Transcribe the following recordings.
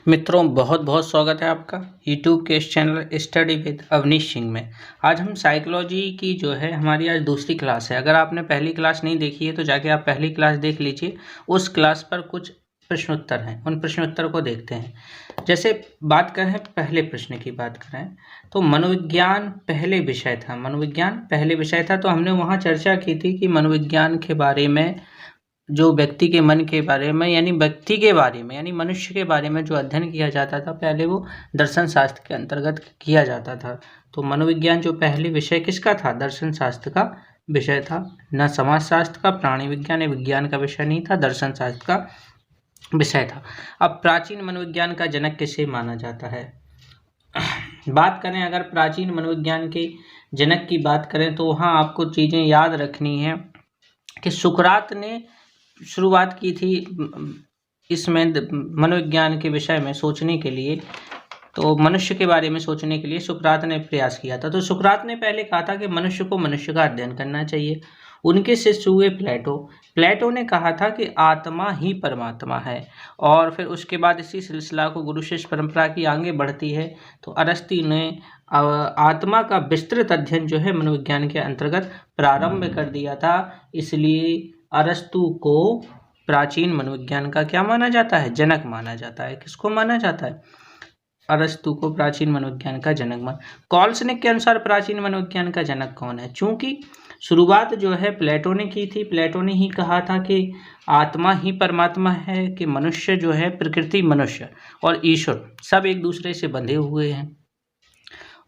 मित्रों, बहुत बहुत स्वागत है आपका यूट्यूब के इस channel study with Avnish Singh में। आज हम साइकोलॉजी की जो है हमारी आज दूसरी क्लास है। अगर आपने पहली क्लास नहीं देखी है तो जाके आप पहली क्लास देख लीजिए। उस क्लास पर कुछ प्रश्नोत्तर हैं, उन प्रश्नोत्तर को देखते हैं। जैसे बात करें पहले प्रश्न की बात करें तो मनोविज्ञान पहले विषय था। मनोविज्ञान पहले विषय था तो हमने वहाँ चर्चा की थी कि मनोविज्ञान के बारे में, जो व्यक्ति के मन के बारे में यानी व्यक्ति के बारे में यानी मनुष्य के बारे में जो अध्ययन किया जाता था पहले वो दर्शन शास्त्र के अंतर्गत किया जाता था। तो मनोविज्ञान जो पहले विषय किसका था? दर्शन शास्त्र का विषय था, न समाज शास्त्र का, प्राणी विज्ञान या विज्ञान का विषय नहीं था, दर्शन शास्त्र का विषय था। अब प्राचीन मनोविज्ञान का जनक किसे माना जाता है? बात करें अगर प्राचीन मनोविज्ञान के जनक की बात करें तो वहाँ आपको चीज़ें याद रखनी है कि सुकरात ने शुरुआत की थी इसमें मनोविज्ञान के विषय में सोचने के लिए। तो मनुष्य के बारे में सोचने के लिए सुकरात ने प्रयास किया था। तो सुकरात ने पहले कहा था कि मनुष्य को मनुष्य का अध्ययन करना चाहिए। उनके शिष्य हुए प्लेटो। प्लेटो ने कहा था कि आत्मा ही परमात्मा है। और फिर उसके बाद इसी सिलसिला को गुरु शिष्य परंपरा की आगे बढ़ती है तो अरस्तु ने आत्मा का विस्तृत अध्ययन जो है मनोविज्ञान के अंतर्गत प्रारंभ कर दिया था। इसलिए अरस्तु को प्राचीन मनोविज्ञान का क्या माना जाता है? जनक माना जाता है। किसको माना जाता है? अरस्तु को प्राचीन मनोविज्ञान का जनक मान। कॉल्सनिक के अनुसार प्राचीन मनोविज्ञान का जनक कौन है? चूंकि शुरुआत जो है प्लेटो ने की थी। प्लेटो ने ही कहा था कि आत्मा ही परमात्मा है, कि मनुष्य जो है, प्रकृति, मनुष्य और ईश्वर सब एक दूसरे से बंधे हुए हैं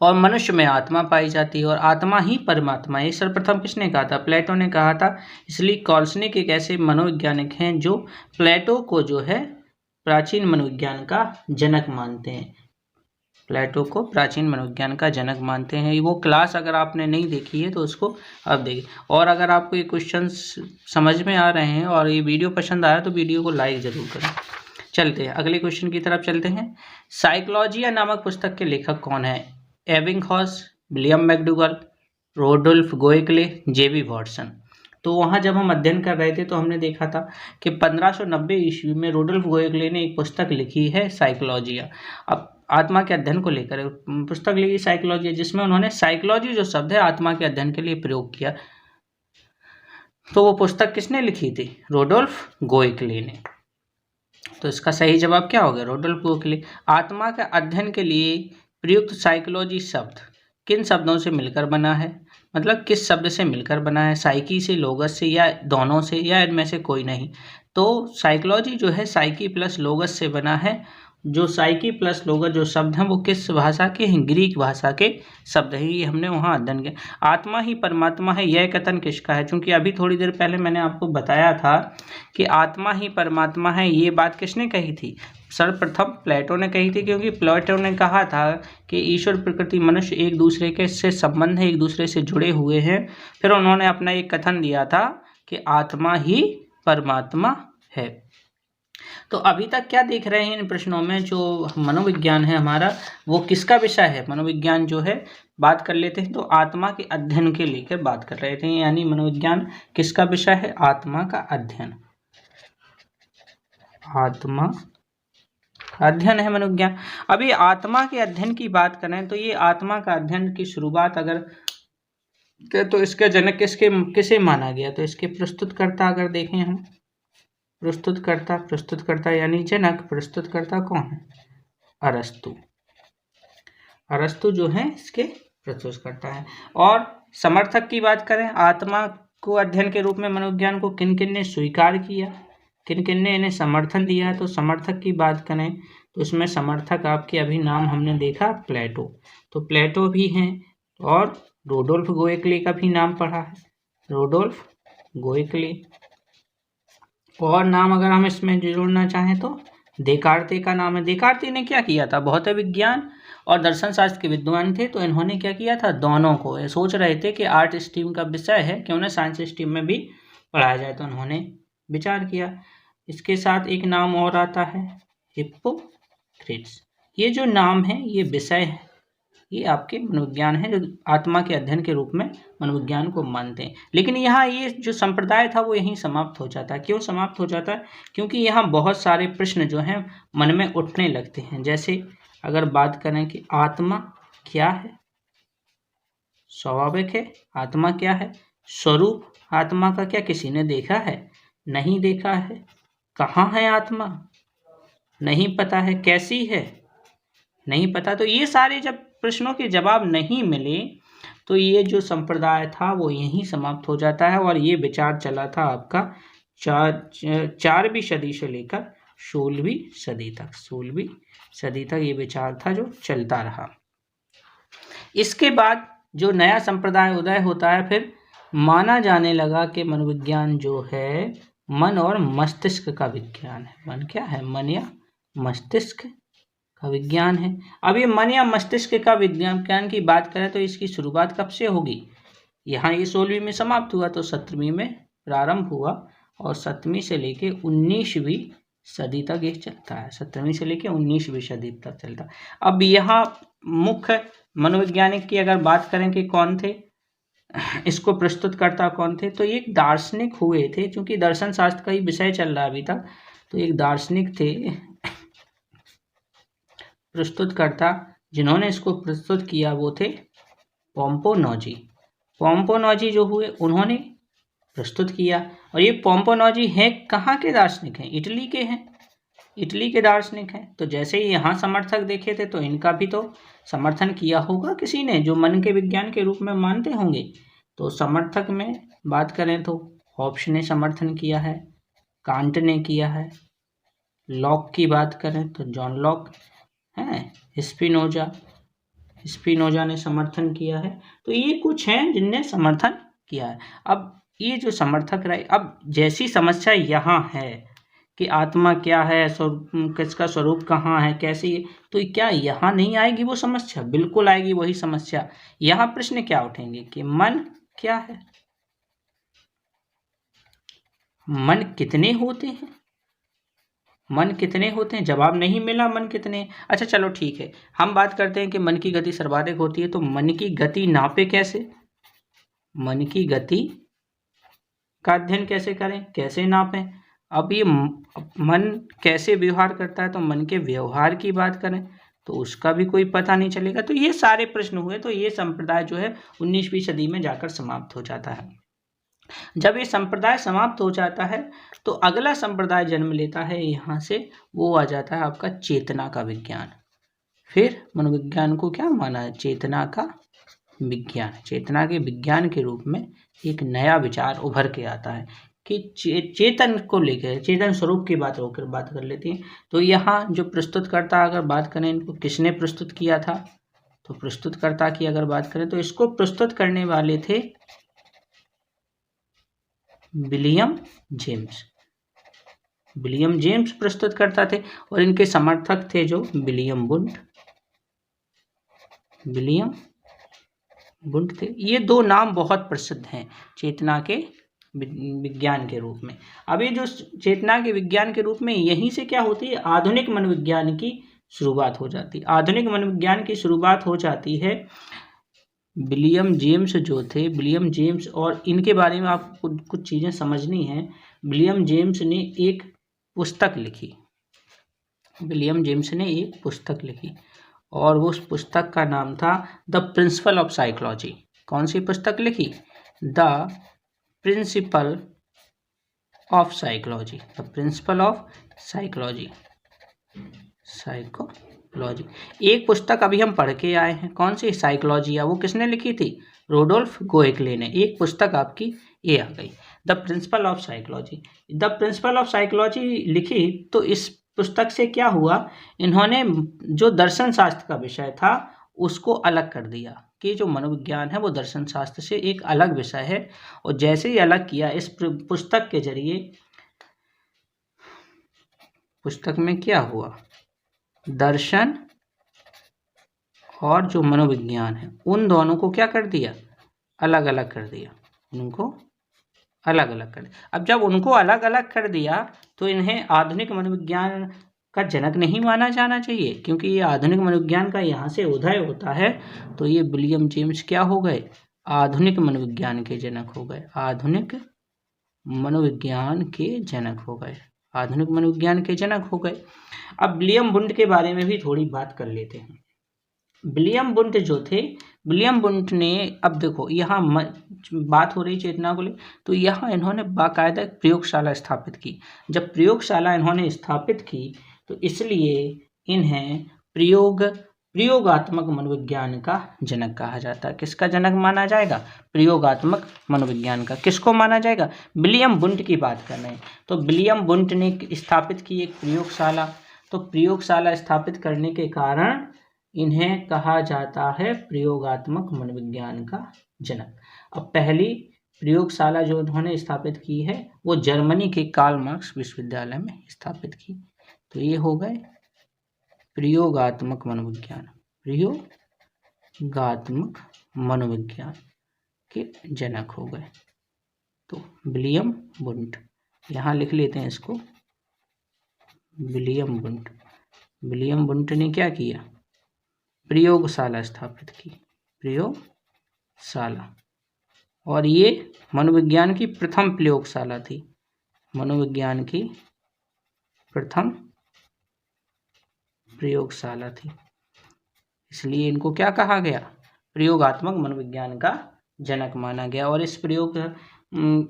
और मनुष्य में आत्मा पाई जाती है और आत्मा ही परमात्मा है। सर्वप्रथम किसने कहा था? प्लेटो ने कहा था। इसलिए कॉल्सनिक एक ऐसे मनोवैज्ञानिक हैं जो प्लेटो को जो है प्राचीन मनोविज्ञान का जनक मानते हैं। प्लेटो को प्राचीन मनोविज्ञान का जनक मानते हैं। वो क्लास अगर आपने नहीं देखी है तो उसको अब देखिए। और अगर आपको ये क्वेश्चन समझ में आ रहे हैं और ये वीडियो पसंद आया तो वीडियो को लाइक जरूर करें। चलते हैं अगले क्वेश्चन की तरफ चलते हैं। साइकोलॉजिया नामक पुस्तक के लेखक कौन है? एबिंगहॉस, विलियम मैकडूगल, रोडोल्फ गोएकले, जेबी वॉटसन। तो वहाँ जब हम अध्ययन कर रहे थे तो हमने देखा था कि 1590 ईस्वी में रोडोल्फ गोएकले ने एक पुस्तक लिखी है साइकोलॉजिया। अब आत्मा के अध्ययन को लेकर पुस्तक लिखी साइकोलॉजिया, जिसमें उन्होंने साइकोलॉजी जो शब्द है आत्मा के अध्ययन के लिए प्रयोग किया। तो वो पुस्तक किसने लिखी थी? रोडोल्फ गोएकले ने। तो इसका सही जवाब क्या हो गया? रोडोल्फ गोएकले। आत्मा के अध्ययन के लिए प्रयुक्त साइकोलॉजी शब्द किन शब्दों से मिलकर बना है? मतलब किस शब्द से मिलकर बना है? साइकी से, लोगस से, या दोनों से, या इनमें से कोई नहीं? तो साइकोलॉजी जो है साइकी प्लस लोगस से बना है। जो साइकी प्लस लोगस जो शब्द हैं वो किस भाषा के हैं? ग्रीक भाषा के शब्द हैं। ये हमने वहाँ अध्ययन किया। आत्मा ही परमात्मा है, यह कथन किसका है? क्योंकि अभी थोड़ी देर पहले मैंने आपको बताया था कि आत्मा ही परमात्मा है। ये बात किसने कही थी? सर्वप्रथम प्लेटो ने कही थी, क्योंकि प्लेटो ने कहा था कि ईश्वर, प्रकृति, मनुष्य एक दूसरे के से संबंध है, एक दूसरे से जुड़े हुए हैं। फिर उन्होंने अपना एक कथन दिया था कि आत्मा ही परमात्मा है। तो अभी तक क्या देख रहे हैं इन प्रश्नों में? जो मनोविज्ञान है हमारा वो किसका विषय है? मनोविज्ञान जो है बात कर लेते हैं तो आत्मा के अध्ययन के लेकर बात कर रहे थे। यानी मनोविज्ञान किसका विषय है? आत्मा का अध्ययन। आत्मा का अध्ययन है मनोविज्ञान। अभी आत्मा के अध्ययन की बात करें तो ये आत्मा का अध्ययन की शुरुआत अगर तो इसका जनक किसे माना गया? तो इसके प्रस्तुतकर्ता अगर देखें हम, प्रस्तुतकर्ता यानी जनक। प्रस्तुतकर्ता कौन है? अरस्तु। अरस्तु जो है इसके प्रस्तुतकर्ता है। और समर्थक की बात करें, आत्मा को अध्ययन के रूप में मनोविज्ञान को किन किन ने स्वीकार किया, किन किन ने इन्हें समर्थन दिया है? तो समर्थक की बात करें तो इसमें समर्थक आपके अभी नाम हमने देखा प्लेटो, तो प्लेटो भी हैं। और रोडोल्फ गोएकले का भी नाम पढ़ा है, रोडोल्फ गोएकले। और नाम अगर हम इसमें जोड़ना चाहें तो देकार्ते का नाम है। देकार्ते ने क्या किया था? भौतिक विज्ञान और दर्शन शास्त्र के विद्वान थे। तो इन्होंने क्या किया था? दोनों को ये सोच रहे थे कि आर्ट स्ट्रीम का विषय है, क्यों ना साइंस स्ट्रीम में भी पढ़ाया जाए। तो उन्होंने विचार किया। इसके साथ एक नाम और आता है, हिप्पोक्रेट्स। ये जो नाम है ये विषय है, ये आपके मनोविज्ञान है, जो आत्मा के अध्ययन के रूप में मनोविज्ञान को मानते हैं। लेकिन यहाँ ये जो संप्रदाय था वो यहीं समाप्त हो जाता है। क्यों समाप्त हो जाता है? क्योंकि यहाँ बहुत सारे प्रश्न जो हैं मन में उठने लगते हैं। जैसे अगर बात करें कि आत्मा क्या है, स्वाभाविक है, आत्मा क्या है, स्वरूप आत्मा का क्या किसी ने देखा है, नहीं देखा है, कहाँ है आत्मा, नहीं पता है, कैसी है, नहीं पता। तो ये सारे जब प्रश्नों के जवाब नहीं मिले तो ये जो संप्रदाय था वो यहीं समाप्त हो जाता है। और ये विचार चला था आपका 4वीं सदी से लेकर 16वीं सदी तक ये विचार था जो चलता रहा। इसके बाद जो नया संप्रदाय उदय होता है, फिर माना जाने लगा कि मनोविज्ञान जो है मन और मस्तिष्क का विज्ञान है। मन क्या है? मन या मस्तिष्क का विज्ञान है। अब ये मन या मस्तिष्क का विज्ञान की बात करें तो इसकी शुरुआत कब से होगी? यहाँ ये 16वीं में समाप्त हुआ तो 17वीं में प्रारंभ हुआ और 7वीं से लेके 19वीं सदी तक ये चलता है। 17वीं से लेके 19वीं सदी तक चलता है। अब यहाँ मुख्य मनोवैज्ञानिक की अगर बात करें कि कौन थे, इसको प्रस्तुत करता कौन थे, तो एक दार्शनिक हुए थे। क्योंकि दर्शन शास्त्र का ही विषय चल रहा है अभी तक, तो एक दार्शनिक थे प्रस्तुतकर्ता जिन्होंने इसको प्रस्तुत किया, वो थे पोम्पोनोजी जो हुए उन्होंने प्रस्तुत किया। और ये पोम्पोनोजी हैं कहाँ के दार्शनिक हैं? इटली के हैं, इटली के दार्शनिक हैं। तो जैसे ही यहाँ समर्थक देखे थे तो इनका भी तो समर्थन किया होगा किसी ने, जो मन के विज्ञान के रूप में मानते होंगे। तो समर्थक में बात करें तो हॉब्स ने समर्थन किया है, कांट ने किया है, लॉक की बात करें तो जॉन लॉक हैं, स्पिनोजा ने समर्थन किया है। तो ये कुछ हैं जिनने समर्थन किया है। अब ये जो समर्थक रहे, अब जैसी समस्या यहाँ है कि आत्मा क्या है, किसका स्वरूप कहाँ है, कैसी, तो क्या यहाँ नहीं आएगी वो समस्या? बिल्कुल आएगी वही समस्या। यहाँ प्रश्न क्या उठेंगे कि मन क्या है, मन कितने होते हैं, मन कितने होते हैं? जवाब नहीं मिला मन कितने। अच्छा चलो ठीक है, हम बात करते हैं कि मन की गति सर्वाधिक होती है। तो मन की गति नापे कैसे? मन की गति का अध्ययन कैसे करें, कैसे नापें? अब ये मन कैसे व्यवहार करता है, तो मन के व्यवहार की बात करें तो उसका भी कोई पता नहीं चलेगा। तो ये सारे प्रश्न हुए। तो ये संप्रदाय जो है 19वीं सदी में जाकर समाप्त हो जाता है। जब ये संप्रदाय समाप्त हो जाता है तो अगला संप्रदाय जन्म लेता है यहाँ से, वो आ जाता है आपका चेतना का विज्ञान। फिर मनोविज्ञान को क्या माना है? चेतना का विज्ञान। चेतना के विज्ञान के रूप में एक नया विचार उभर के आता है कि चेतन को लेकर, चेतन स्वरूप की बात कर लेते हैं। तो यहाँ जो प्रस्तुतकर्ता अगर बात करें, इनको किसने प्रस्तुत किया था? तो प्रस्तुतकर्ता की अगर बात करें तो इसको प्रस्तुत करने वाले थे विलियम जेम्स प्रस्तुत करता थे। और इनके समर्थक थे जो विलियम वुंड थे। ये दो नाम बहुत प्रसिद्ध हैं चेतना के विज्ञान के रूप में। अब ये जो चेतना के विज्ञान के रूप में, यहीं से क्या होती है? आधुनिक मनोविज्ञान की शुरुआत हो जाती है। आधुनिक मनोविज्ञान की शुरुआत हो जाती है विलियम जेम्स जो थे, विलियम जेम्स, और इनके बारे में आपको कुछ चीज़ें समझनी हैं। विलियम जेम्स ने एक पुस्तक लिखी और उस पुस्तक का नाम था द प्रिंसिपल ऑफ साइकोलॉजी। कौन सी पुस्तक लिखी? The principle of psychology, the principle of psychology. एक पुस्तक अभी हम पढ़ के आए हैं, कौन सी? साइकोलॉजिया। वो किसने लिखी थी? रोडोल्फ गोएकले ने। एक पुस्तक आपकी ये आ गई, the principle of psychology. The principle of psychology लिखी तो इस पुस्तक से क्या हुआ? इन्होंने जो दर्शन शास्त्र का विषय था उसको अलग कर दिया कि जो मनोविज्ञान है वो दर्शन शास्त्र से एक अलग विषय है। और जैसे ही अलग किया, इस पुस्तक के जरिए, पुस्तक में क्या हुआ? दर्शन और जो मनोविज्ञान है उन दोनों को क्या कर दिया? अलग अलग कर दिया। उनको अलग अलग कर दिया। अब जब उनको अलग अलग कर दिया तो इन्हें आधुनिक मनोविज्ञान का जनक नहीं माना जाना चाहिए, क्योंकि ये आधुनिक मनोविज्ञान का यहाँ से उदय होता है। तो ये विलियम जेम्स क्या हो गए, आधुनिक मनोविज्ञान के जनक हो गए, आधुनिक मनोविज्ञान के जनक हो गए, आधुनिक मनोविज्ञान के जनक हो गए। अब विलियम वुंड के बारे में भी थोड़ी बात कर लेते हैं। विलियम वुंड जो थे, विलियम वुंड ने, अब देखो यहाँ बात हो रही चेतना को ले, तो यहाँ इन्होंने बाकायदा एक प्रयोगशाला स्थापित की। जब प्रयोगशाला इन्होंने स्थापित की तो इसलिए इन्हें प्रयोगात्मक मनोविज्ञान का जनक कहा जाता है। किसका जनक माना जाएगा, प्रयोगात्मक मनोविज्ञान का। किसको माना जाएगा, विलियम वुंड की बात कर रहे हैं। तो विलियम वुंड ने स्थापित की एक प्रयोगशाला, तो प्रयोगशाला स्थापित करने के कारण इन्हें कहा जाता है प्रयोगात्मक मनोविज्ञान का जनक। अब पहली प्रयोगशाला जो उन्होंने स्थापित की है वो जर्मनी के कार्ल मार्क्स विश्वविद्यालय में स्थापित की। तो ये हो गए प्रयोगात्मक मनोविज्ञान, प्रयोगात्मक मनोविज्ञान के जनक हो गए। तो विलियम वुंड, यहाँ लिख लेते हैं इसको, विलियम वुंड। विलियम वुंड ने क्या किया, प्रयोगशाला स्थापित की, प्रयोगशाला, और ये मनोविज्ञान की प्रथम प्रयोगशाला थी, मनोविज्ञान की प्रथम प्रयोगशाला थी, इसलिए इनको क्या कहा गया, प्रयोगात्मक मनोविज्ञान का जनक माना गया। और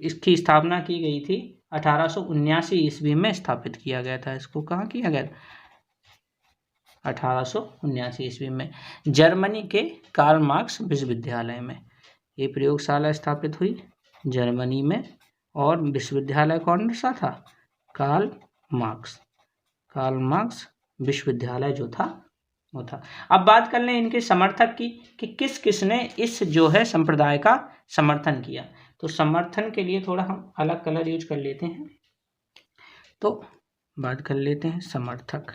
इसकी स्थापना की गई थी 1879 ईस्वी में स्थापित किया गया था। इसको कहाँ किया गया, 1879 ईस्वी में जर्मनी के कार्ल मार्क्स विश्वविद्यालय में ये प्रयोगशाला स्थापित हुई जर्मनी में। और विश्वविद्यालय कौन सा था, कार्ल मार्क्स विश्वविद्यालय जो था वो था। अब बात कर लें इनके समर्थक की कि किस किसने इस जो है संप्रदाय का समर्थन किया। तो समर्थन के लिए थोड़ा हम अलग कलर यूज कर लेते हैं। तो बात कर लेते हैं समर्थक।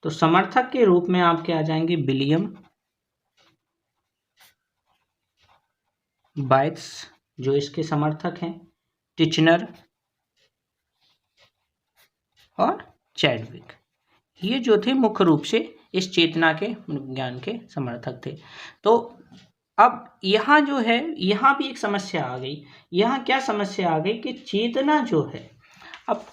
तो समर्थक के रूप में आपके आ जाएंगे विलियम बाइट्स, जो इसके समर्थक हैं, टिचनर और चैडविक। ये जो थे मुख्य रूप से इस चेतना के विज्ञान के समर्थक थे। तो अब यहाँ जो है, यहाँ भी एक समस्या आ गई। यहाँ क्या समस्या आ गई कि चेतना जो है, अब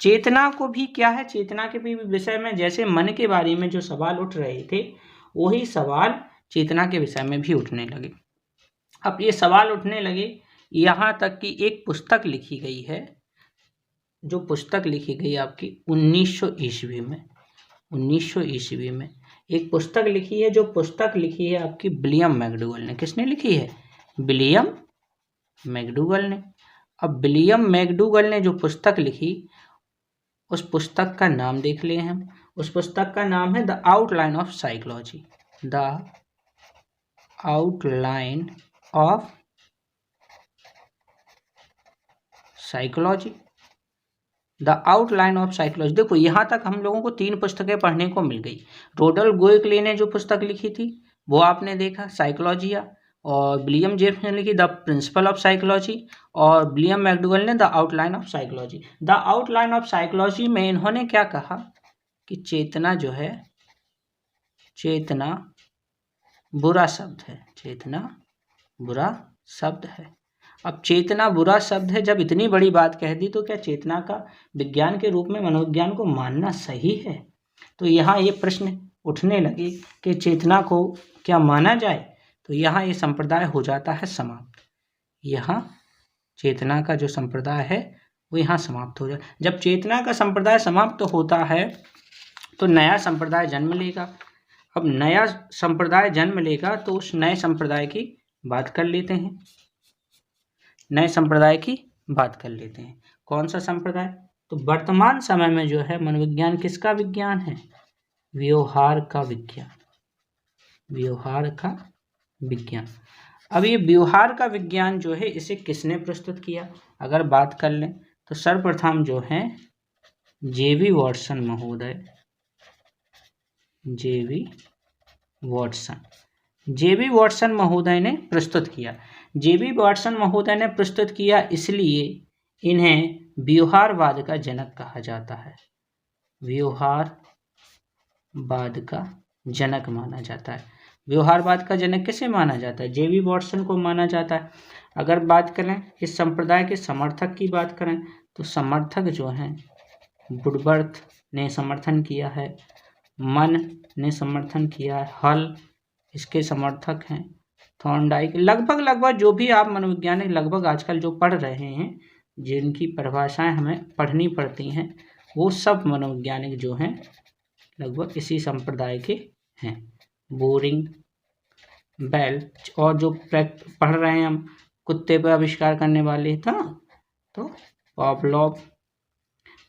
चेतना को भी क्या है, चेतना के भी विषय में जैसे मन के बारे में जो सवाल उठ रहे थे वही सवाल चेतना के विषय में भी उठने लगे। अब ये सवाल उठने लगे, यहाँ तक कि एक पुस्तक लिखी गई है, जो पुस्तक लिखी गई आपकी 1900 ईस्वी में, 1900 ईस्वी में एक पुस्तक लिखी है, जो पुस्तक लिखी है आपकी विलियम मैकडूगल ने। किसने लिखी है, विलियम मैकडूगल ने। अब विलियम मैकडूगल ने जो पुस्तक लिखी, उस पुस्तक का नाम देख ले हम। उस पुस्तक का नाम है the outline of psychology, the outline of psychology, the outline of psychology. देखो यहाँ तक हम लोगों को 3 पुस्तकें पढ़ने को मिल गई। रोडल्फ गोएकले ने जो पुस्तक लिखी थी वो आपने देखा, साइकोलॉजिया, और विलियम जेम्स ने लिखी द प्रिंसिपल ऑफ साइकोलॉजी, और विलियम मैकडूगल ने the outline of psychology. The outline of psychology में इन्होंने क्या कहा कि चेतना जो है, चेतना बुरा शब्द है, चेतना बुरा शब्द है। अब चेतना बुरा शब्द है, जब इतनी बड़ी बात कह दी तो क्या चेतना का विज्ञान के रूप में मनोविज्ञान को मानना सही है? तो यहाँ ये प्रश्न उठने लगे कि चेतना को क्या माना जाए। तो यहाँ ये संप्रदाय हो जाता है समाप्त। यहाँ चेतना का जो संप्रदाय है वो यहाँ समाप्त हो जाए। जब चेतना का संप्रदाय समाप्त होता है तो नया संप्रदाय जन्म लेगा। अब नया संप्रदाय जन्म लेगा तो उस नए संप्रदाय की बात कर लेते हैं, नए संप्रदाय की बात कर लेते हैं। कौन सा संप्रदाय? तो वर्तमान समय में जो है मनोविज्ञान किसका विज्ञान है? व्यवहार का विज्ञान, व्यवहार का विज्ञान। अब ये व्यवहार का विज्ञान जो है इसे किसने प्रस्तुत किया? अगर बात कर लें तो सर्वप्रथम जो है जेवी वॉटसन महोदय, जेवी वॉटसन महोदय ने प्रस्तुत किया। जेवी वॉटसन महोदय ने प्रस्तुत किया, इसलिए इन्हें व्यवहारवाद का जनक कहा जाता है। व्यवहारवाद का जनक माना जाता है। व्यवहारवाद का जनक किसे माना जाता है? जे.बी. वॉटसन को माना जाता है। अगर बात करें इस संप्रदाय के समर्थक की बात करें तो समर्थक जो हैं वुडवर्थ ने समर्थन किया है, मन ने समर्थन किया है, हल इसके समर्थक हैं, थॉर्नडाइक, लगभग जो भी आप मनोवैज्ञानिक लगभग आजकल जो पढ़ रहे हैं, जिनकी परिभाषाएं हमें पढ़नी पड़ती हैं, वो सब मनोवैज्ञानिक जो हैं लगभग इसी संप्रदाय के हैं। बोरिंग, बेल, और जो पढ़ रहे हैं हम कुत्ते पर आविष्कार करने वाले था तो पावलोव,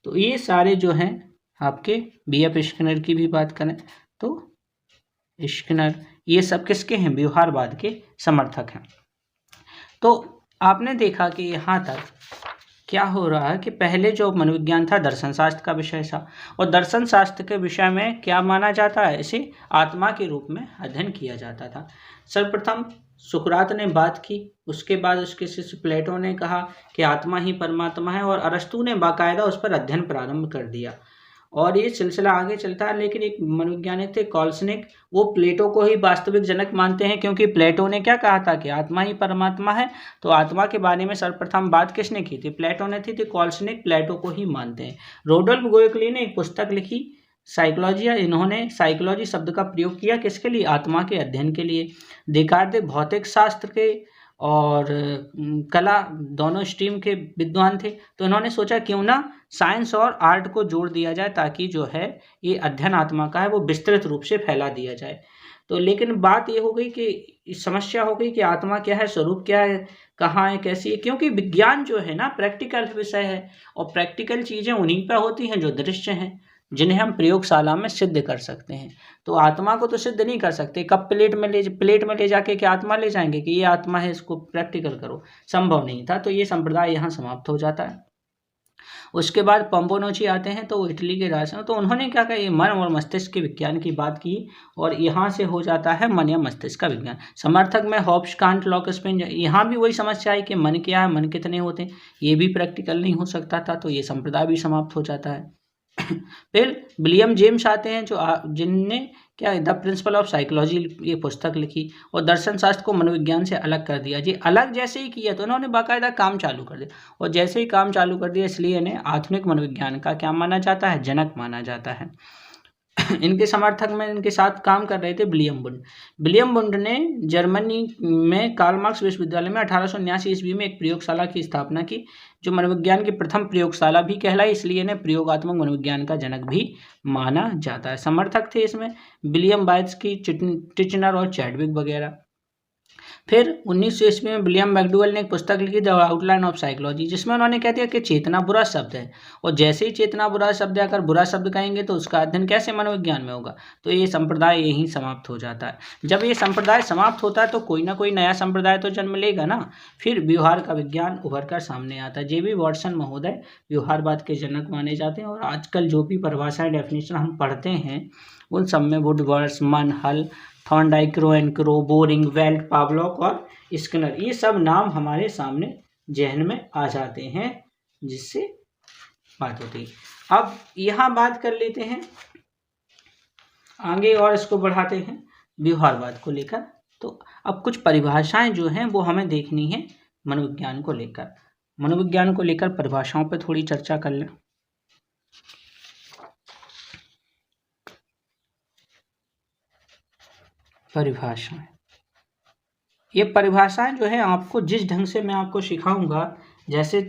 तो ये सारे जो हैं आपके B.F. स्किनर की भी बात करें तो स्किनर, ये सब किसके हैं? व्यवहारवाद के समर्थक हैं। तो आपने देखा कि यहाँ तक क्या हो रहा है कि पहले जो मनोविज्ञान था दर्शन शास्त्र का विषय था, और दर्शन शास्त्र के विषय में क्या माना जाता है? इसे आत्मा के रूप में अध्ययन किया जाता था। सर्वप्रथम सुकरात ने बात की, उसके बाद उसके शिष्य प्लेटो ने कहा कि आत्मा ही परमात्मा है, और अरस्तु ने बाकायदा उस पर अध्ययन प्रारंभ कर दिया, और ये सिलसिला आगे चलता है। लेकिन एक मनोवैज्ञानिक थे कॉल्सनिक, वो प्लेटो को ही वास्तविक जनक मानते हैं, क्योंकि प्लेटो ने क्या कहा था कि आत्मा ही परमात्मा है। तो आत्मा के बारे में सर्वप्रथम बात किसने की थी? प्लेटो ने थी। कॉल्सनिक प्लेटो को ही मानते हैं। रोडोल्फ गोएकली ने एक पुस्तक लिखी साइकोलॉजी, इन्होंने साइकोलॉजी शब्द का प्रयोग किया किसके लिए? आत्मा के अध्ययन के लिए। देकार्ते भौतिक शास्त्र के और कला दोनों स्ट्रीम के विद्वान थे, तो इन्होंने सोचा क्यों ना साइंस और आर्ट को जोड़ दिया जाए, ताकि जो है ये अध्ययन आत्मा का है वो विस्तृत रूप से फैला दिया जाए। तो लेकिन बात ये हो गई कि समस्या हो गई कि आत्मा क्या है, स्वरूप क्या है, कहाँ है, कैसी है, क्योंकि विज्ञान जो है ना प्रैक्टिकल विषय है, और प्रैक्टिकल चीज़ें उन्हीं पर होती हैं जो दृश्य हैं, जिन्हें हम प्रयोगशाला में सिद्ध कर सकते हैं। तो आत्मा को तो सिद्ध नहीं कर सकते। कब प्लेट में ले जाके क्या आत्मा ले जाएंगे कि ये आत्मा है, इसको प्रैक्टिकल करो? संभव नहीं था। तो ये संप्रदाय यहाँ समाप्त हो जाता है। उसके बाद पंबोनोची आते हैं, तो वो इटली के राजा हैं। तो उन्होंने क्या कहा, ये मन और मस्तिष्क के विज्ञान की बात की, और यहाँ से हो जाता है मन या मस्तिष्क का विज्ञान। समर्थक में हॉब्स, कांट, लॉक, स्पिन, यहाँ भी वही समस्या है कि मन क्या है, मन कितने होते हैं, ये भी प्रैक्टिकल नहीं हो सकता था। तो ये संप्रदाय भी समाप्त हो जाता है। फिर विलियम जेम्स आते हैं, जिनने क्या द प्रिंसिपल ऑफ साइकोलॉजी ये पुस्तक लिखी, और दर्शन शास्त्र को मनोविज्ञान से अलग कर दिया। जी अलग जैसे ही किया तो इन्होंने बाकायदा काम चालू कर दिया, और जैसे ही काम चालू कर दिया इसलिए इन्हें आधुनिक मनोविज्ञान का क्या माना जाता है? जनक माना जाता है। इनके समर्थक में इनके साथ काम कर रहे थे विलियम बुंड ने जर्मनी में कार्ल मार्क्स विश्वविद्यालय में 1879 ईस्वी में एक प्रयोगशाला की स्थापना की, जो मनोविज्ञान की प्रथम प्रयोगशाला भी कहलाई, इसलिए इन्हें प्रयोगात्मक मनोविज्ञान का जनक भी माना जाता है। समर्थक थे इसमें विलियम बायत्सकी, टिचनर और चैडविक वगैरह। फिर 1900 ईस्वी में विलियम मैकडूवेल ने एक पुस्तक लिखी द आउटलाइन ऑफ साइकोलॉजी, जिसमें उन्होंने कह दिया कि चेतना बुरा शब्द है, और जैसे ही चेतना बुरा शब्द है, अगर बुरा शब्द कहेंगे तो उसका अध्ययन कैसे मनोविज्ञान में होगा? तो ये संप्रदाय यहीं समाप्त हो जाता है। जब ये संप्रदाय समाप्त होता है तो कोई ना कोई नया संप्रदाय तो जन्म लेगा ना। फिर व्यवहार का विज्ञान उभर कर सामने आता है। जे.बी. वॉटसन महोदय व्यवहारवाद के जनक माने जाते हैं, और आजकल जो भी परिभाषाएं, डेफिनेशन हम पढ़ते हैं उन सब में वुडवर्थ, मन, हल, Thorndike, crow, boring, belt, Pavlov और स्किनर, ये सब नाम हमारे सामने जहन में आ जाते हैं, जिससे बात होती है। अब यहाँ बात कर लेते हैं आगे, और इसको बढ़ाते हैं व्यवहारवाद को लेकर। तो अब कुछ परिभाषाएं जो हैं वो हमें देखनी है मनोविज्ञान को लेकर। मनोविज्ञान को लेकर परिभाषाओं पर थोड़ी चर्चा कर लें। परिभाषाएं, ये परिभाषाएं जो है आपको जिस ढंग से मैं आपको सिखाऊंगा, जैसे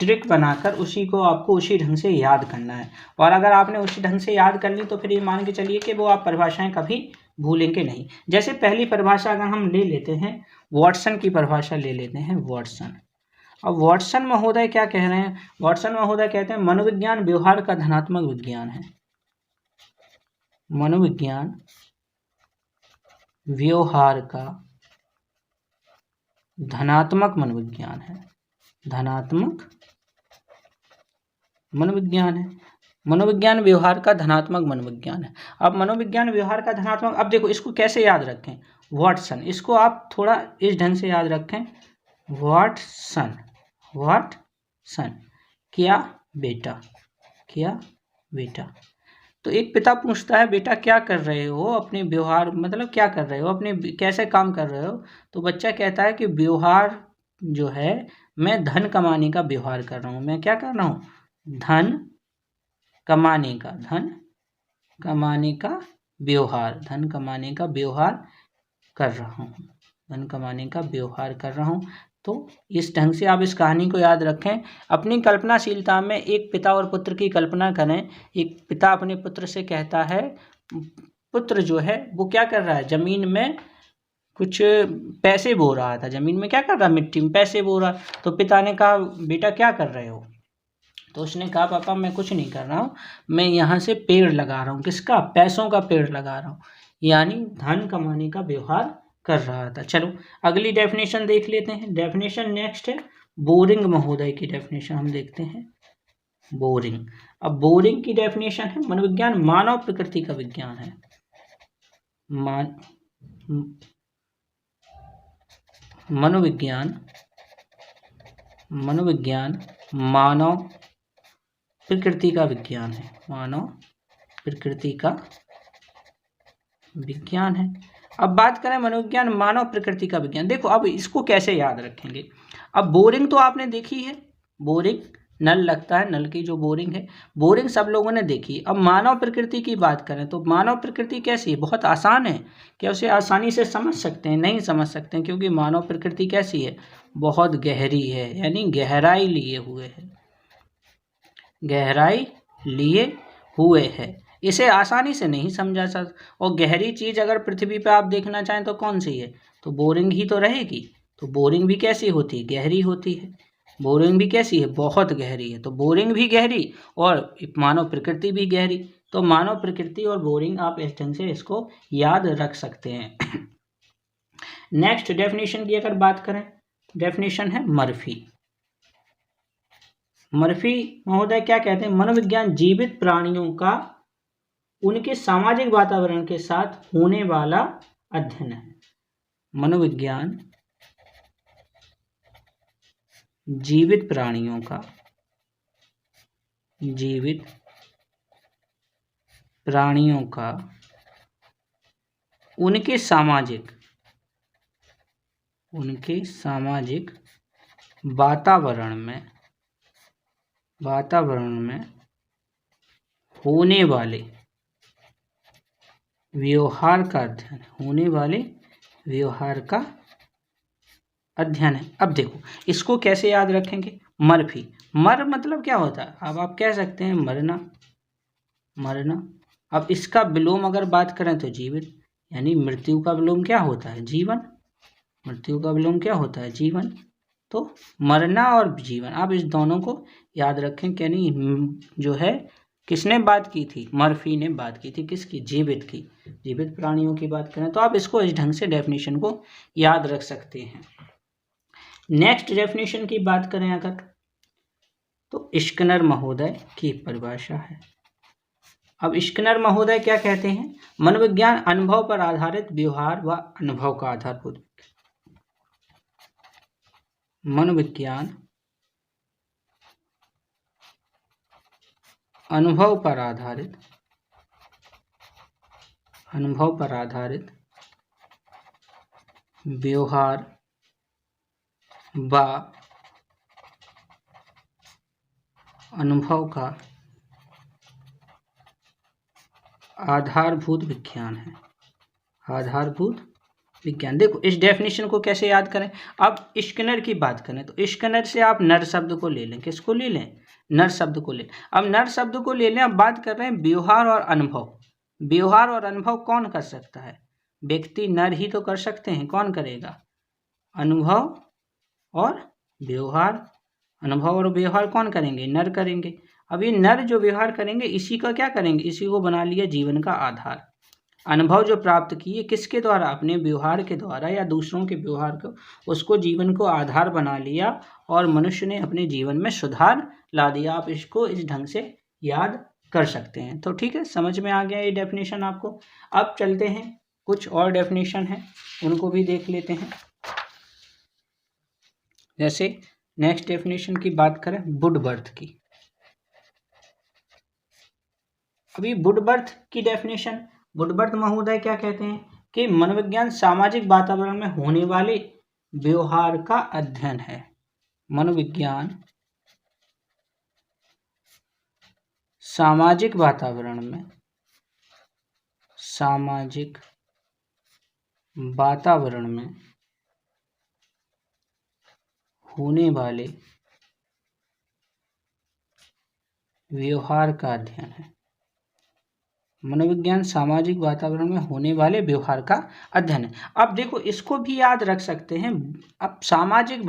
ट्रिक बनाकर उसी को आपको उसी ढंग से याद करना है, और अगर आपने उसी ढंग से याद कर ली तो फिर ये मान के चलिए कि वो आप परिभाषाएं कभी भूलेंगे नहीं। जैसे पहली परिभाषा अगर हम ले लेते हैं, वॉटसन की परिभाषा ले लेते हैं, वॉटसन। अब वॉटसन महोदय क्या कह रहे हैं? वॉटसन महोदय कहते हैं मनोविज्ञान व्यवहार का धनात्मक विज्ञान है। मनोविज्ञान व्यवहार का धनात्मक मनोविज्ञान है। धनात्मक मनोविज्ञान है। मनोविज्ञान व्यवहार का धनात्मक मनोविज्ञान है। अब मनोविज्ञान व्यवहार का धनात्मक, अब देखो इसको कैसे याद रखें? वॉटसन, इसको आप थोड़ा इस ढंग से याद रखें, वॉटसन। क्या बेटा, क्या बेटा। तो एक पिता पूछता है बेटा क्या कर रहे हो अपने व्यवहार, मतलब क्या कर रहे हो अपने, कैसे काम कर रहे हो। तो बच्चा कहता है कि व्यवहार जो है, मैं धन कमाने का व्यवहार कर रहा हूँ। मैं क्या कर रहा हूँ, धन कमाने का, धन कमाने का व्यवहार, धन कमाने का व्यवहार कर रहा हूँ, धन कमाने का व्यवहार कर रहा हूँ। तो इस ढंग से आप इस कहानी को याद रखें। अपनी कल्पनाशीलता में एक पिता और पुत्र की कल्पना करें। एक पिता अपने पुत्र से कहता है, पुत्र जो है वो क्या कर रहा है, जमीन में कुछ पैसे बो रहा था, जमीन में क्या कर रहा है, मिट्टी में पैसे बो रहा। तो पिता ने कहा बेटा क्या कर रहे हो। तो उसने कहा पापा मैं कुछ नहीं कर रहा हूँ, मैं यहाँ से पेड़ लगा रहा हूँ। किसका, पैसों का पेड़ लगा रहा हूँ, यानी धन कमाने का व्यवहार कर रहा था। चलो अगली डेफिनेशन देख लेते हैं। डेफिनेशन नेक्स्ट है बोरिंग महोदय की डेफिनेशन हम देखते हैं। बोरिंग, अब बोरिंग की डेफिनेशन है मनोविज्ञान मानव प्रकृति का विज्ञान है। मनोविज्ञान मानव प्रकृति का विज्ञान है, मानव प्रकृति का विज्ञान है। अब बात करें मनोविज्ञान मानव प्रकृति का विज्ञान, देखो अब इसको कैसे याद रखेंगे। अब बोरिंग तो आपने देखी है, बोरिंग नल लगता है, नल की जो बोरिंग है, बोरिंग सब लोगों ने देखी। अब मानव प्रकृति की बात करें तो मानव प्रकृति कैसी है, बहुत आसान है। क्या उसे आसानी से समझ सकते हैं, नहीं समझ सकते हैं, क्योंकि मानव प्रकृति कैसी है, बहुत गहरी है, यानी गहराई लिए हुए है, गहराई लिए हुए है। इसे आसानी से नहीं समझा जा सकता। और गहरी चीज अगर पृथ्वी पे आप देखना चाहें तो कौन सी है, तो बोरिंग ही तो रहेगी। तो बोरिंग भी कैसी होती है, गहरी होती है। बोरिंग भी कैसी है, बहुत गहरी है। तो बोरिंग भी गहरी और मानव प्रकृति भी गहरी। तो मानव प्रकृति और बोरिंग आप इस ढंग से इसको याद रख सकते हैं। नेक्स्ट डेफिनेशन की अगर बात करें, डेफिनेशन है मर्फी। मर्फी महोदय क्या कहते हैं, मनोविज्ञान जीवित प्राणियों का उनके सामाजिक वातावरण के साथ होने वाला अध्ययन है। मनोविज्ञान जीवित प्राणियों का, जीवित प्राणियों का उनके सामाजिक वातावरण में होने वाले व्यवहार का अध्ययन, होने वाले व्यवहार का अध्ययन है। अब देखो इसको कैसे याद रखेंगे, मर्फी, मर मतलब क्या होता है, अब आप कह सकते हैं मरना, मरना। अब इसका विलोम अगर बात करें तो जीवित, यानी मृत्यु का विलोम क्या होता है, जीवन, मृत्यु का विलोम क्या होता है, जीवन। तो मरना और जीवन, आप इस दोनों को याद रखें। यानी जो है किसने बात की थी, मर्फी ने बात की थी, किसकी, जीवित की, जीवित प्राणियों की बात करें तो आप इसको इस ढंग से डेफिनेशन को याद रख सकते हैं। नेक्स्ट डेफिनेशन की बात करें अगर, तो स्किनर महोदय की परिभाषा है। अब स्किनर महोदय क्या कहते हैं, मनोविज्ञान अनुभव पर आधारित व्यवहार व अनुभव का आधारभूत, मनोविज्ञान अनुभव पर आधारित व्यवहार व अनुभव का आधारभूत विज्ञान है, आधारभूत विज्ञान। देखो इस डेफिनेशन को कैसे याद करें। अब स्किनर की बात करें तो स्किनर से आप नर शब्द को ले लें, किसको ले लें, नर शब्द को ले। अब नर शब्द को ले लें, अब बात कर रहे हैं व्यवहार और अनुभव। व्यवहार और अनुभव कौन कर सकता है, व्यक्ति नर ही तो कर सकते हैं, कौन करेगा, अनुभव और व्यवहार, अनुभव और व्यवहार कौन करेंगे, नर करेंगे। अब ये नर जो व्यवहार करेंगे इसी का क्या करेंगे, इसी को बना लिया जीवन का आधार। अनुभव जो प्राप्त किए किसके द्वारा, अपने व्यवहार के द्वारा या दूसरों के व्यवहार को, उसको जीवन को आधार बना लिया और मनुष्य ने अपने जीवन में सुधार ला दिया। आप इसको इस ढंग से याद कर सकते हैं। तो ठीक है, समझ में आ गया ये डेफिनेशन आपको। अब चलते हैं, कुछ और डेफिनेशन है उनको भी देख लेते हैं। जैसे नेक्स्ट डेफिनेशन की बात करें वुडवर्थ की, अभी वुडबर्थ की डेफिनेशन, वुडबर्थ महोदय क्या कहते हैं कि मनोविज्ञान सामाजिक वातावरण में होने वाले व्यवहार का अध्ययन है। मनोविज्ञान सामाजिक वातावरण में होने वाले व्यवहार का अध्ययन है। मनोविज्ञान सामाजिक वातावरण में होने वाले व्यवहार का अध्ययन है। अब देखो इसको भी याद रख सकते हैं। अब सामाजिक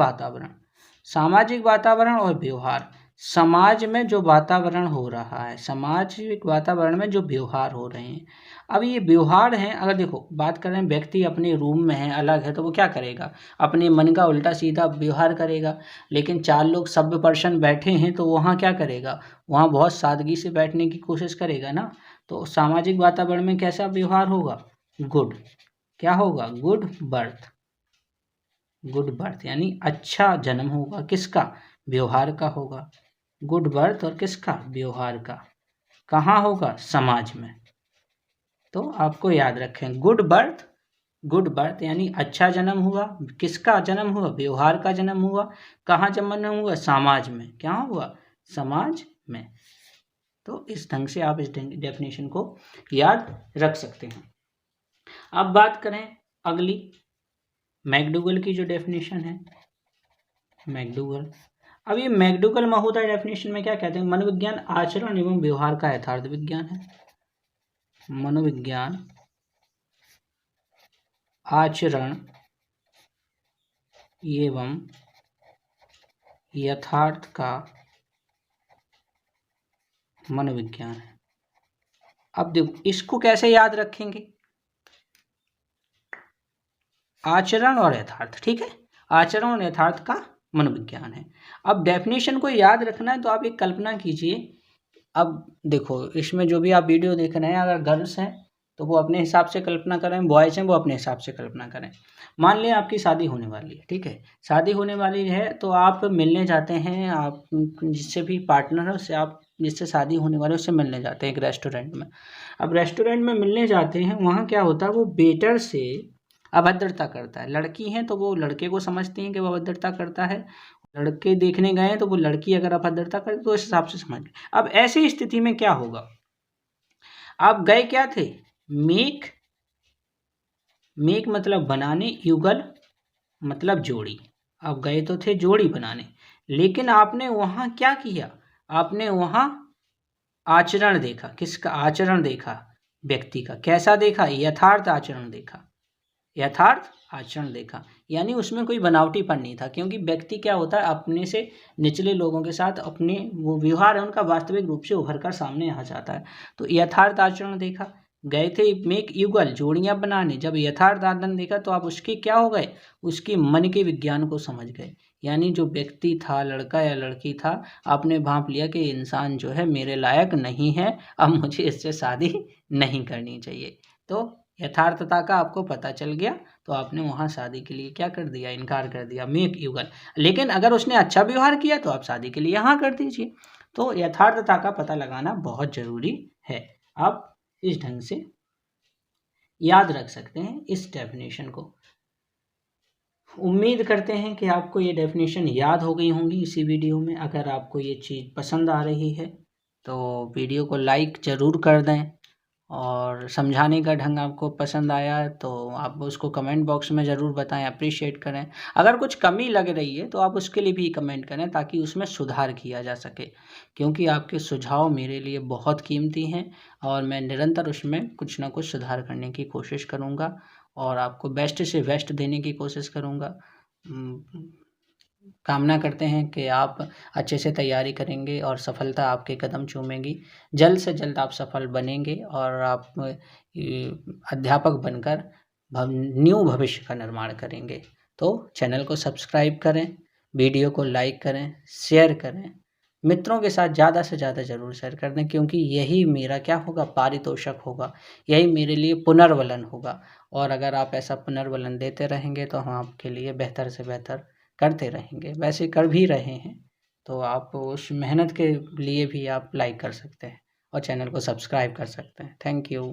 वातावरण और व्यवहार, समाज में जो वातावरण हो रहा है, सामाजिक वातावरण में जो व्यवहार हो रहे हैं, अब ये व्यवहार हैं। अगर देखो बात करें व्यक्ति अपने रूम में है, अलग है, तो वो क्या करेगा, अपने मन का उल्टा सीधा व्यवहार करेगा। लेकिन 4 लोग सभ्य पर्सन बैठे हैं तो वहाँ क्या करेगा, वहाँ बहुत सादगी से बैठने की कोशिश करेगा ना। तो सामाजिक वातावरण में कैसा व्यवहार होगा, गुड, क्या होगा, गुड बर्थ यानी अच्छा जन्म होगा, किसका, व्यवहार का होगा। गुड बर्थ और किसका, व्यवहार का, कहाँ होगा, समाज में। तो आपको याद रखें गुड बर्थ यानी अच्छा जन्म हुआ, किसका जन्म हुआ, व्यवहार का जन्म हुआ, कहाँ जन्म हुआ, समाज में, क्या हुआ, समाज में। तो इस ढंग से आप इस डेफिनेशन को याद रख सकते हैं। अब बात करें अगली, मैकडूगल की जो डेफिनेशन है, मैकडूगल। अब ये मैकडूगल महोदय डेफिनेशन में क्या कहते हैं, मनोविज्ञान आचरण एवं व्यवहार का यथार्थ विज्ञान है। मनोविज्ञान आचरण एवं यथार्थ का मनोविज्ञान है। अब देखो इसको कैसे याद रखेंगे, आचरण और यथार्थ, ठीक है, आचरण और यथार्थ का मनोविज्ञान है। अब डेफिनेशन को याद रखना है तो आप एक कल्पना कीजिए। अब देखो इसमें जो भी आप वीडियो देख रहे हैं, अगर गर्ल्स हैं तो वो अपने हिसाब से कल्पना करें, बॉयज़ हैं वो अपने हिसाब से कल्पना करें। मान लें आपकी शादी होने वाली है, ठीक है, शादी होने वाली है तो आप मिलने जाते हैं, आप जिससे भी पार्टनर है उससे, आप जिससे शादी होने वाले उससे मिलने जाते हैं एक रेस्टोरेंट में। अब रेस्टोरेंट में मिलने जाते हैं, वहाँ क्या होता है, वो वेटर से अभद्रता करता है। लड़की हैं तो वो लड़के को समझती हैं कि वो अभद्रता करता है, लड़के देखने गए हैं तो वो लड़की अगर अभद्रता करे तो उस हिसाब से समझ लें। अब ऐसी स्थिति में क्या होगा, आप गए क्या थे, मेक मतलब बनाने, युगल मतलब जोड़ी, आप गए तो थे जोड़ी बनाने, लेकिन आपने वहाँ क्या किया, आपने वहाँ आचरण देखा, किसका आचरण देखा, व्यक्ति का, कैसा देखा, यथार्थ आचरण देखा, यथार्थ आचरण देखा, यानी उसमें कोई बनावटीपन नहीं था। क्योंकि व्यक्ति क्या होता है, अपने से निचले लोगों के साथ अपने वो व्यवहार है उनका वास्तविक रूप से उभर कर सामने आ जाता है। तो यथार्थ आचरण देखा, गए थे मेक युगल जोड़ियां बनाने, जब यथार्थ आचरण देखा तो आप उसके क्या हो गए, उसके मन के विज्ञान को समझ गए। यानी जो व्यक्ति था, लड़का या लड़की था, आपने भांप लिया कि इंसान जो है मेरे लायक नहीं है, अब मुझे इससे शादी नहीं करनी चाहिए। तो यथार्थता का आपको पता चल गया, तो आपने वहाँ शादी के लिए क्या कर दिया, इनकार कर दिया, मेक युगल। लेकिन अगर उसने अच्छा व्यवहार किया तो आप शादी के लिए हाँ कर दीजिए। तो यथार्थता का पता लगाना बहुत जरूरी है। आप इस ढंग से याद रख सकते हैं इस डेफिनेशन को। उम्मीद करते हैं कि आपको ये डेफिनेशन याद हो गई होंगी इसी वीडियो में। अगर आपको ये चीज़ पसंद आ रही है तो वीडियो को लाइक ज़रूर कर दें, और समझाने का ढंग आपको पसंद आया तो आप उसको कमेंट बॉक्स में ज़रूर बताएं, अप्रिशिएट करें। अगर कुछ कमी लग रही है तो आप उसके लिए भी कमेंट करें ताकि उसमें सुधार किया जा सके, क्योंकि आपके सुझाव मेरे लिए बहुत कीमती हैं और मैं निरंतर उसमें कुछ ना कुछ सुधार करने की कोशिश करूँगा और आपको बेस्ट से बेस्ट देने की कोशिश करूँगा। कामना करते हैं कि आप अच्छे से तैयारी करेंगे और सफलता आपके कदम चूमेगी। जल्द से जल्द आप सफल बनेंगे और आप अध्यापक बनकर न्यू भविष्य का निर्माण करेंगे। तो चैनल को सब्सक्राइब करें, वीडियो को लाइक करें, शेयर करें, मित्रों के साथ ज़्यादा से ज़्यादा ज़रूर शेयर कर दें, क्योंकि यही मेरा क्या होगा, पारितोषक होगा, यही मेरे लिए पुनर्वलन होगा। और अगर आप ऐसा पुनर्वलन देते रहेंगे तो हम आपके लिए बेहतर से बेहतर करते रहेंगे, वैसे कर भी रहे हैं। तो आप उस मेहनत के लिए भी आप लाइक कर सकते हैं और चैनल को सब्सक्राइब कर सकते हैं। Thank you.